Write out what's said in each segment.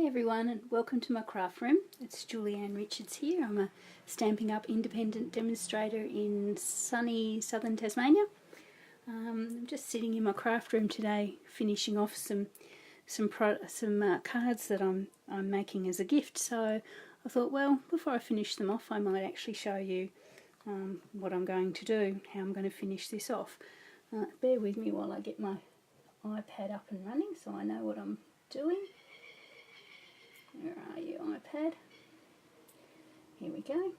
everyone, and welcome to my craft room. It's Julianne Richards here. I'm a Stampin' Up independent demonstrator in sunny southern Tasmania. I'm just sitting in my craft room today finishing off some cards that I'm making as a gift. So I thought, well, before I finish them off I might actually show you what I'm going to do, how I'm going to finish this off. Bear with me while I get my iPad up and running so I know what I'm doing. Where are you, iPad? Here we go.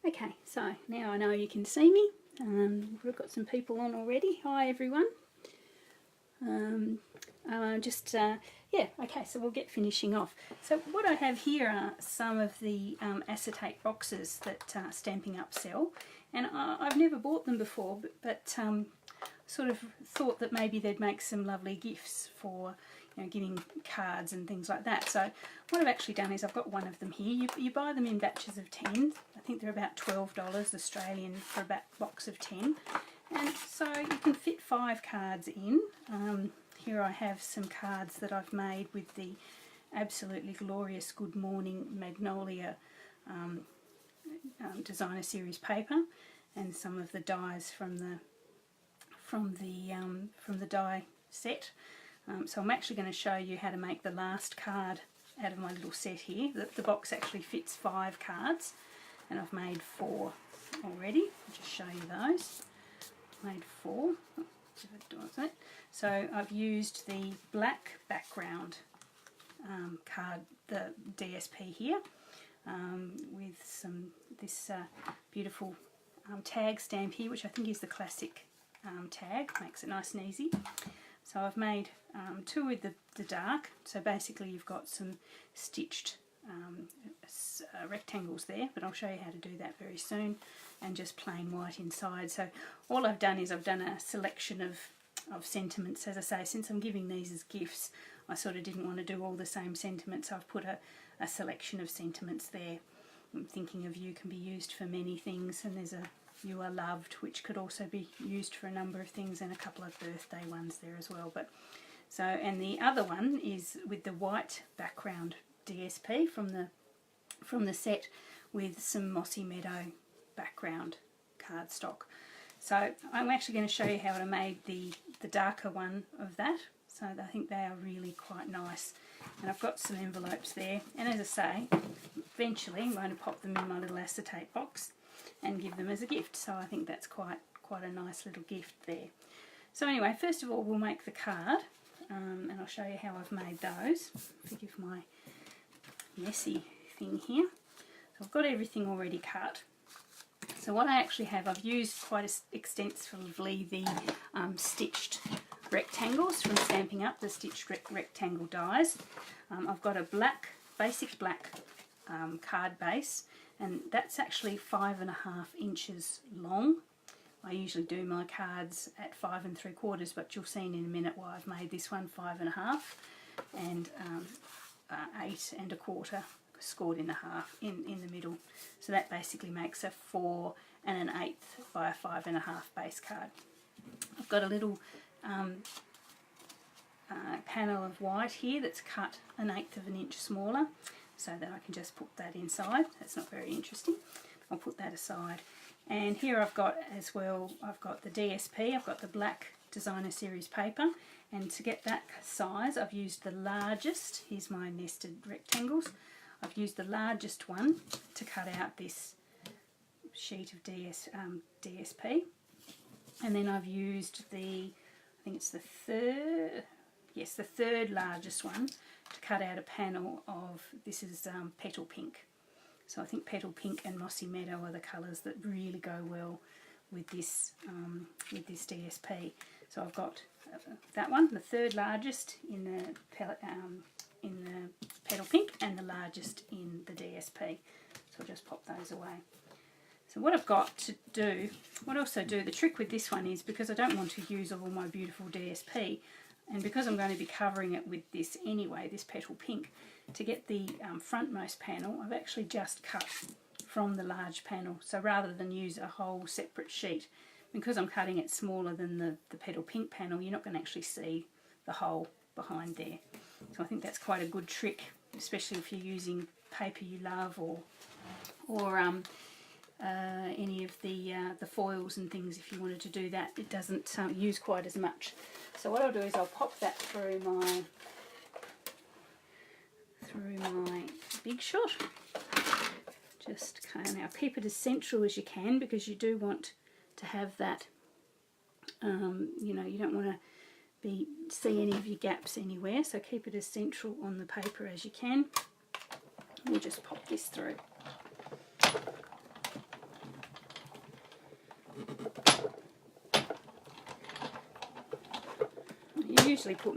Okay, so now I know you can see me. We've got some people on already. Hi everyone. Okay, so we'll get finishing off. So what I have here are some of the acetate boxes that Stampin' Up sell, and I've never bought them before, but sort of thought that maybe they'd make some lovely gifts for, you know, giving cards and things like that. So what I've actually done is I've got one of them here. You buy them in batches of 10. I think they're about $12 Australian for a box of 10. And so you can fit 5 cards in. Here I have some cards that I've made with the absolutely glorious Good Morning Magnolia designer series paper, and some of the dies from the die set. So I'm actually going to show you how to make the last card out of my little set here. The box actually fits 5 cards, and I've made 4 already. I'll just show you those. Made 4. So I've used the black background card, the DSP here, with this beautiful tag stamp here, which I think is the classic tag, makes it nice and easy. So I've made 2 with the dark, so basically you've got some stitched rectangles there, but I'll show you how to do that very soon, and just plain white inside. So all I've done is I've done a selection of sentiments. As I say, since I'm giving these as gifts, I sort of didn't want to do all the same sentiments. I've put a selection of sentiments there. Thinking of you can be used for many things, and there's a you are loved, which could also be used for a number of things, and a couple of birthday ones there as well. But so, and the other one is with the white background DSP from the set, with some Mossy Meadow background cardstock. So I'm actually going to show you how I made the darker one of that. So I think they are really quite nice. And I've got some envelopes there, and as I say, eventually I'm going to pop them in my little acetate box and give them as a gift. So I think that's quite a nice little gift there. So anyway, first of all we'll make the card, and I'll show you how I've made those. Forgive my messy thing here. So I've got everything already cut. So what I actually have, I've used quite extensively the stitched rectangles from Stampin' Up, the stitched rectangle dies. I've got a basic black card base, and that's actually 5.5 inches long. I usually do my cards at 5 3/4, but you'll see in a minute why I've made this one 5.5, and 8 1/4 scored in half in the middle. So that basically makes a 4 1/8 by a 5.5 base card. I've got a little panel of white here that's cut 1/8 of an inch smaller, so that I can just put that inside. That's not very interesting. I'll put that aside. And here I've got as well, I've got the DSP, I've got the black designer series paper, and to get that size I've used the largest. Here's my nested rectangles. I've used the largest one to cut out this sheet of DSP, and then I've used I think it's the third largest one to cut out a panel of, this is Petal Pink. So I think Petal Pink and Mossy Meadow are the colours that really go well with this DSP. So I've got that one, the third largest in the Petal Pink, and the largest in the DSP. So I'll just pop those away. So what I've got to do, the trick with this one is, because I don't want to use all my beautiful DSP, and because I'm going to be covering it with this anyway, this Petal Pink, to get the frontmost panel, I've actually just cut from the large panel. So rather than use a whole separate sheet, because I'm cutting it smaller than the petal pink panel, you're not going to actually see the hole behind there. So I think that's quite a good trick, especially if you're using paper you love, or any of the foils and things. If you wanted to do that, it doesn't use quite as much. So what I'll do is I'll pop that through my Big Shot. Just now keep it as central as you can, because you do want to have that. You know, you don't want to see any of your gaps anywhere. So keep it as central on the paper as you can. We'll just pop this through. I usually put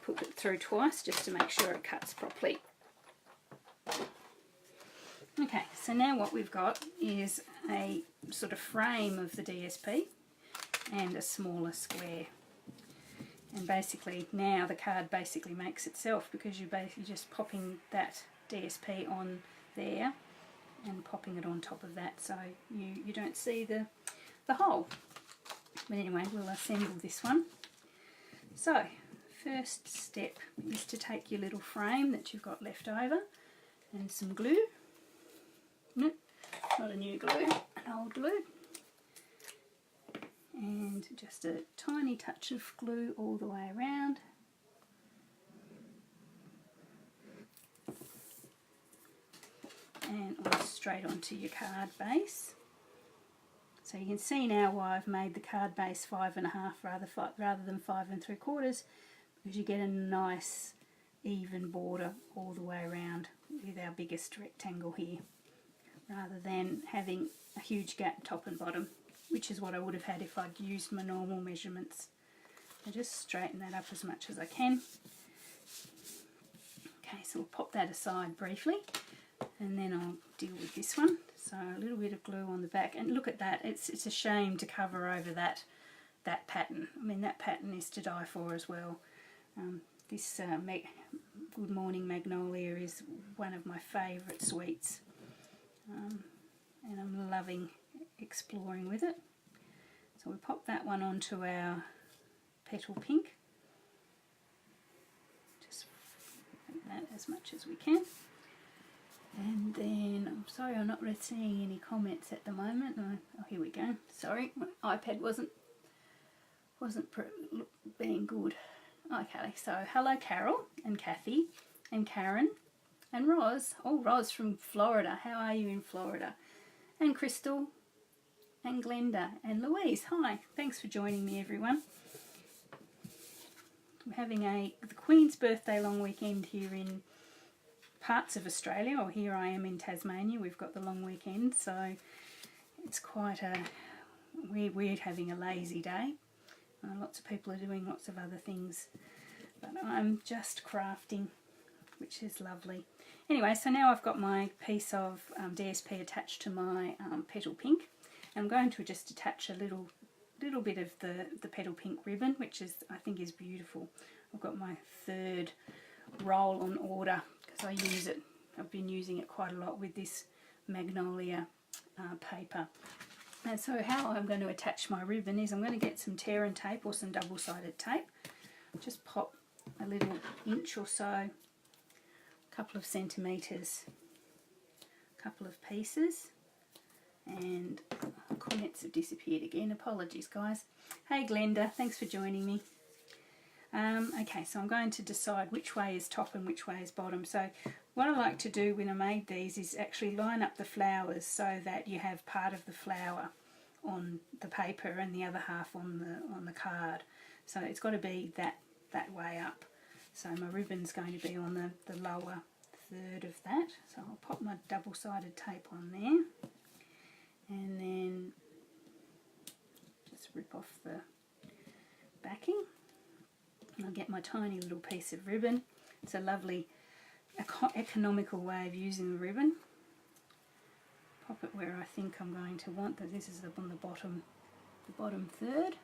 put it through twice just to make sure it cuts properly. Okay, so now what we've got is a sort of frame of the DSP and a smaller square. And basically now the card basically makes itself, because you're basically just popping that DSP on there and popping it on top of that, so you don't see the hole. But anyway, we'll assemble this one. So first step is to take your little frame that you've got left over and some glue. Nope, not a new glue, an old glue. And just a tiny touch of glue all the way around. And straight onto your card base. So you can see now why I've made the card base 5.5 rather than 5 3/4, because you get a nice even border all the way around with our biggest rectangle here, rather than having a huge gap top and bottom, which is what I would have had if I'd used my normal measurements. I just straighten that up as much as I can. Okay, so we'll pop that aside briefly, and then I'll deal with this one. So a little bit of glue on the back, and look at that, it's a shame to cover over that pattern. I mean, that pattern is to die for as well. This Good Morning Magnolia is one of my favourite suites, and I'm loving exploring with it. So we pop that one onto our petal pink, just make that as much as we can. And then, I'm sorry I'm not really seeing any comments at the moment. Oh, here we go. Sorry, my iPad wasn't being good. Okay, so hello Carol and Kathy and Karen and Roz. Oh, Roz from Florida. How are you in Florida? And Crystal and Glenda and Louise. Hi, thanks for joining me, everyone. I'm having the Queen's birthday long weekend here in parts of Australia, or here I am in Tasmania. We've got the long weekend, so it's quite we're having a lazy day. Lots of people are doing lots of other things, but I'm just crafting, which is lovely. Anyway, so now I've got my piece of DSP attached to my petal pink. I'm going to just attach a little bit of the petal pink ribbon, which I think is beautiful. I've got my third roll on order because I use it. I've been using it quite a lot with this Magnolia paper. And so how I'm going to attach my ribbon is I'm going to get some tear and tape or some double-sided tape. Just pop a little inch or so, a couple of centimetres, a couple of pieces, and comments have disappeared again. Apologies, guys. Hey Glenda, thanks for joining me. Okay, so I'm going to decide which way is top and which way is bottom. So what I like to do when I made these is actually line up the flowers so that you have part of the flower on the paper and the other half on the card. So it's got to be that way up. So my ribbon's going to be on the lower third of that. So I'll pop my double-sided tape on there, and then just rip off the backing. I'll get my tiny little piece of ribbon. It's a lovely economical way of using the ribbon. Pop it where I think I'm going to want that. This is on the bottom third.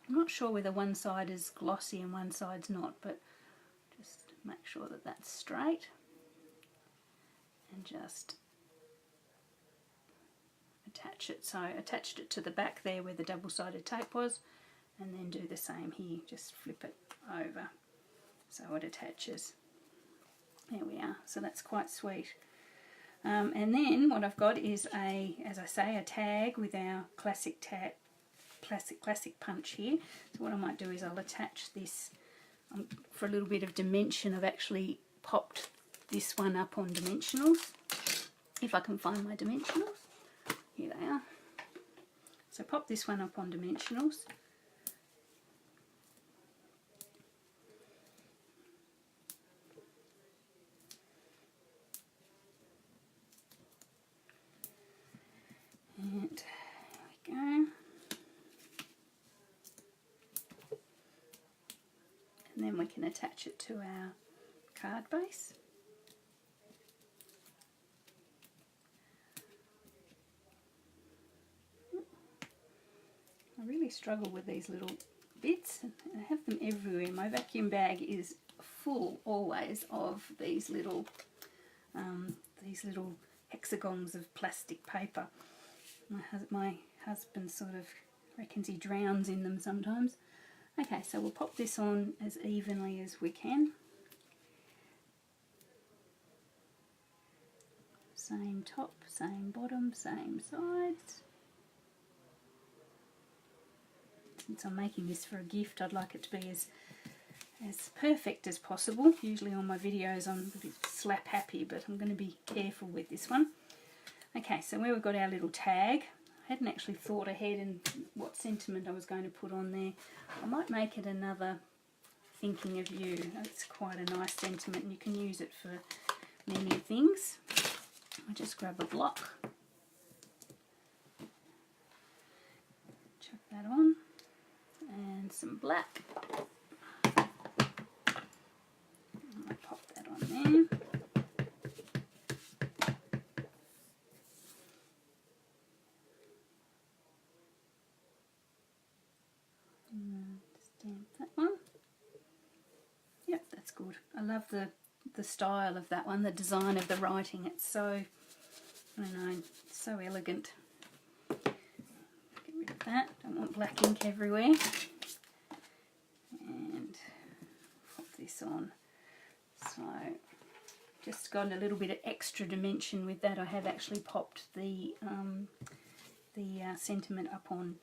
I'm not sure whether one side is glossy and one side's not, but just make sure that that's straight, and just attach it. So I attached it to the back there where the double-sided tape was, and then do the same here, just flip it over so it attaches. There we are, so that's quite sweet. And then what I've got is as I say, a tag with our classic punch here. So what I might do is I'll attach this for a little bit of dimension. I've actually popped this one up on dimensionals, if I can find my dimensionals. Here they are. So pop this one up on dimensionals. And there we go. And then we can attach it to our card base. I really struggle with these little bits. I have them everywhere. My vacuum bag is full always of these little hexagons of plastic paper. My husband sort of reckons he drowns in them sometimes. Okay, so we'll pop this on as evenly as we can. Same top, same bottom, same sides. Since I'm making this for a gift, I'd like it to be as perfect as possible. Usually on my videos I'm a bit slap happy, but I'm going to be careful with this one. Okay, so where we've got our little tag, I hadn't actually thought ahead in what sentiment I was going to put on there. I might make it another thinking of you. It's quite a nice sentiment and you can use it for many things. I'll just grab a block, chuck that on, and some black. I'll pop that on there. Stamp that one. Yep, that's good. I love the style of that one, the design of the writing. It's so, I don't know, so elegant. Get rid of that. Don't want black ink everywhere. And pop this on. So just got a little bit of extra dimension with that. I have actually popped the sentiment up on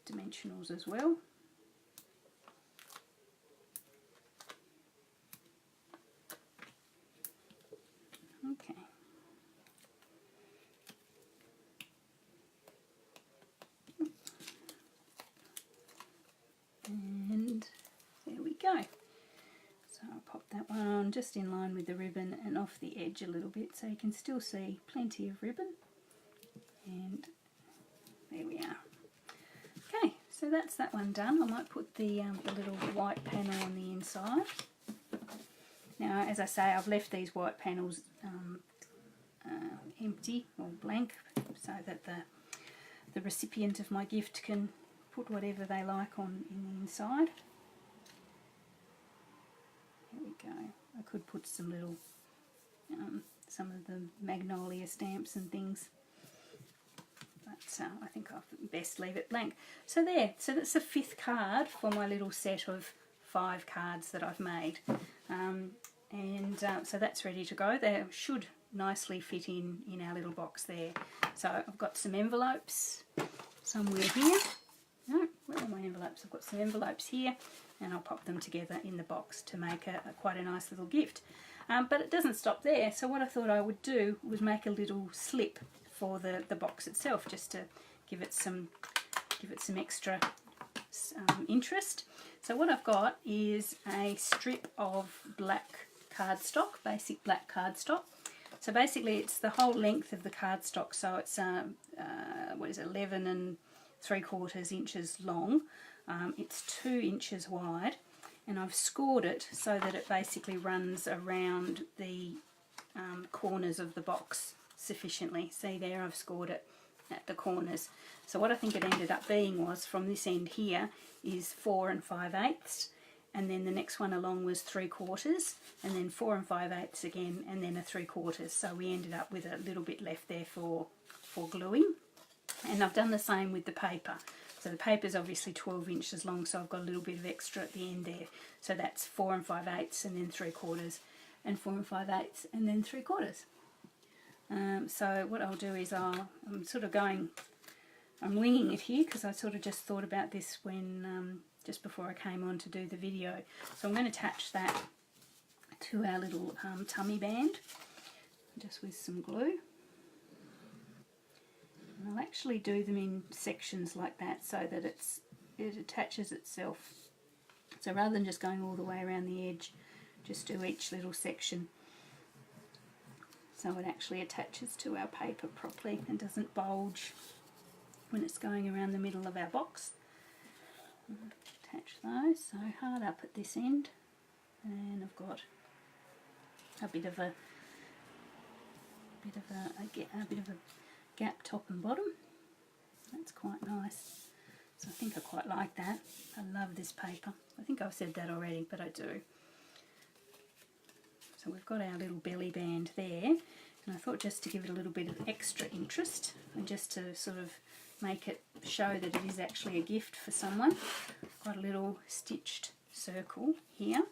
dimensionals as well. Okay. And there we go. So I'll pop that one on just in line with the ribbon and off the edge a little bit so you can still see plenty of ribbon. And there we are. Okay, so that's that one done. I might put the little white panel on the inside. Now, as I say, I've left these white panels empty or blank so that the recipient of my gift can put whatever they like on in the inside. There we go. I could put some little, some of the magnolia stamps and things, but I think I'll best leave it blank. So there, so that's the 5th card for my little set of 5 cards that I've made. So that's ready to go. They should nicely fit in our little box there. So I've got some envelopes somewhere here. No, where are my envelopes? I've got some envelopes here and I'll pop them together in the box to make quite a nice little gift. But it doesn't stop there. So what I thought I would do was make a little slip for the box itself, just to give it some extra interest. So what I've got is a strip of black cardstock, basic black cardstock. So basically it's the whole length of the cardstock, so it's 11 3/4 inches long. It's 2 inches wide, and I've scored it so that it basically runs around the corners of the box sufficiently. See there, I've scored it at the corners. So what I think it ended up being was, from this end here is 4 5/8, and then the next one along was 3/4, and then 4 5/8 again, and then a 3/4. So we ended up with a little bit left there for for gluing. And I've done the same with the paper. So the paper is obviously 12 inches long, so I've got a little bit of extra at the end there. So that's 4 5/8 and then 3/4, and 4 5/8 and then 3/4. So what I'll do is I'm winging it here because I sort of just thought about this when just before I came on to do the video. So I'm going to attach that to our little tummy band just with some glue. And I'll actually do them in sections like that so that it attaches itself. So rather than just going all the way around the edge, just do each little section so it actually attaches to our paper properly and doesn't bulge when it's going around the middle of our box. Attach those, so hard up at this end, and I've got a bit of a gap top and bottom. That's quite nice. So I think I quite like that. I love this paper. I think I've said that already, but I do. So we've got our little belly band there, and I thought just to give it a little bit of extra interest and just to sort of make it show that it is actually a gift for someone, I've got a little stitched circle here,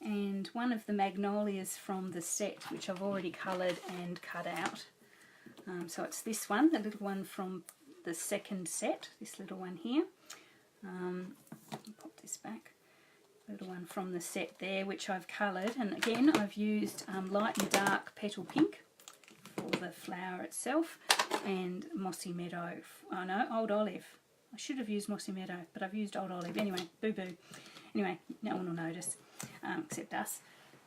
and one of the magnolias from the set which I've already coloured and cut out. So it's this one, the little one from the second set, this little one here. Pop this back. Little one from the set there, which I've coloured, and again I've used light and dark petal pink for the flower itself, and mossy meadow. Oh no, old olive. I should have used mossy meadow, but I've used old olive. Anyway, boo boo. Anyway, no one will notice except us.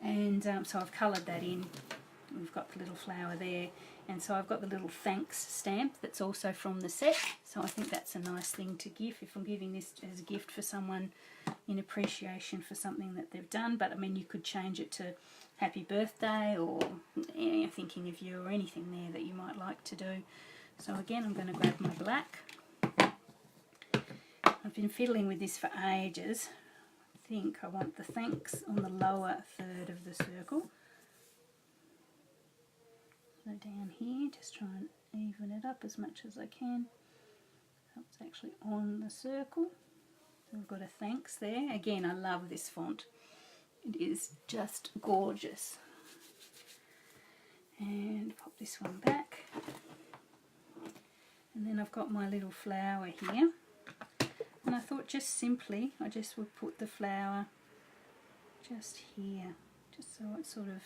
And so I've coloured that in. We've got the little flower there, and so I've got the little thanks stamp that's also from the set. So I think that's a nice thing to give if I'm giving this as a gift for someone in appreciation for something that they've done. But I mean, you could change it to happy birthday, or thinking of you, or anything there that you might like to do. So again, I'm going to grab my black. I've been fiddling with this for ages. I think I want the thanks on the lower third of the circle. So down here, just try and even it up as much as I can. So it's actually on the circle. So we've got a thanks there. Again, I love this font. It is just gorgeous. And pop this one back. And then I've got my little flower here. And I thought just simply, I just would put the flower just here, just so it sort of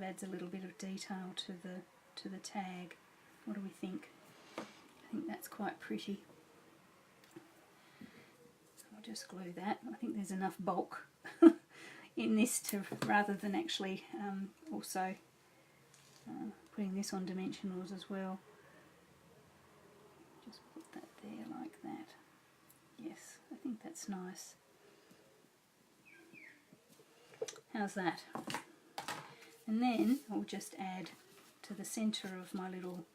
adds a little bit of detail to the tag. What do we think? I think that's quite pretty. So I'll just glue that. I think there's enough bulk in this to, rather than actually also putting this on dimensionals as well. Just put that there like that. Yes, I think that's nice. How's that? And then I'll just add to the centre of my little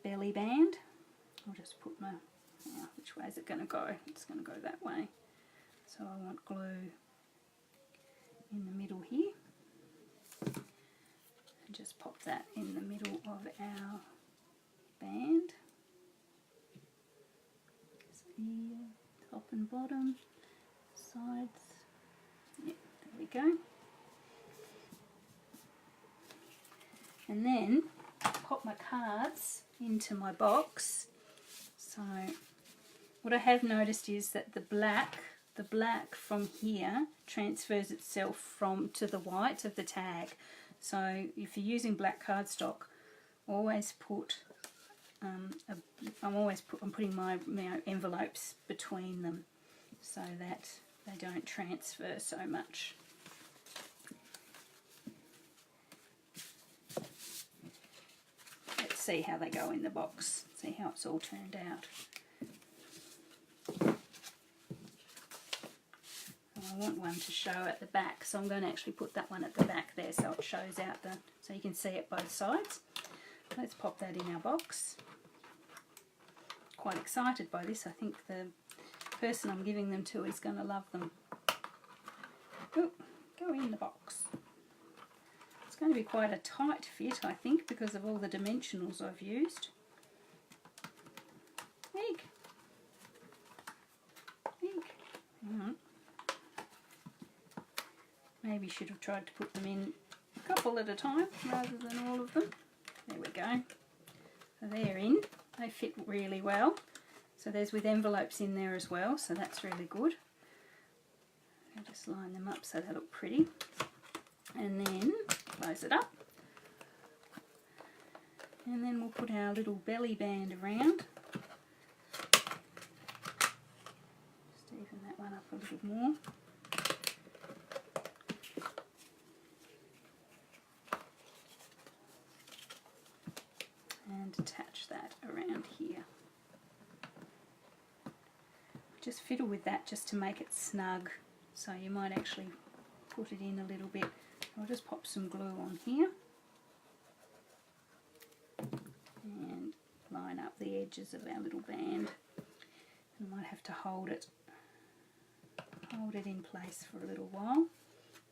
belly band. I'll just put my, which way is it going to go? It's going to go that way. So I want glue in the middle here. And just pop that in the middle of our band. So here, top and bottom, sides. Yeah, there we go. And then pop my cards into my box. So what I have noticed is that the black from here transfers itself to the white of the tag. So if you're using black cardstock, always put I'm putting my envelopes between them so that they don't transfer so much. Let's see how they go in the box, see how it's all turned out. I want one to show at the back, so I'm going to actually put that one at the back there so it shows out so you can see it both sides. Let's pop that in our box. Quite excited by this. I think the person I'm giving them to is going to love them. Ooh, go in the box. Let's going to be quite a tight fit, I think, because of all the dimensionals I've used. Eek. Eek. Maybe should have tried to put them in a couple at a time rather than all of them. There we go. So they're in. They fit really well. So there's with envelopes in there as well, so that's really good. I'll just line them up so they look pretty. And then close it up. And then we'll put our little belly band around. Just even that one up a little more. And attach that around here. Just fiddle with that just to make it snug. So you might actually put it in a little bit. I'll just pop some glue on here and line up the edges of our little band. I might have to hold it in place for a little while,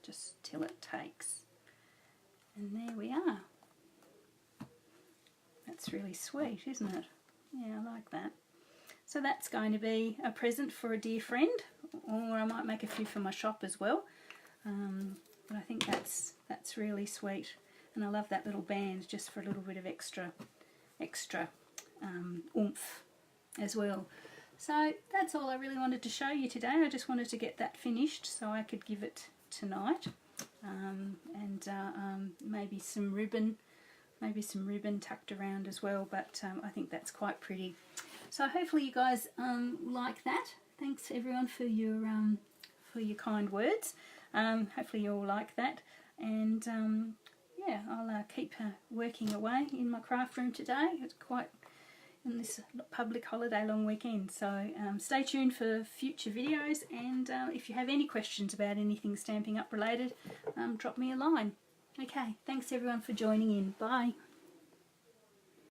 just till it takes. And there we are. That's really sweet, isn't it? Yeah, I like that. So that's going to be a present for a dear friend, or I might make a few for my shop as well. But I think that's really sweet, and I love that little band just for a little bit of extra oomph as well. So that's all I really wanted to show you today. I just wanted to get that finished so I could give it tonight, and maybe some ribbon tucked around as well. But I think that's quite pretty. So hopefully you guys like that. Thanks everyone for your kind words. Hopefully you all like that, and yeah, I'll keep working away in my craft room today. It's quite in this public holiday long weekend, so stay tuned for future videos, and if you have any questions about anything Stampin' Up related, drop me a line. Okay, thanks everyone for joining in. Bye.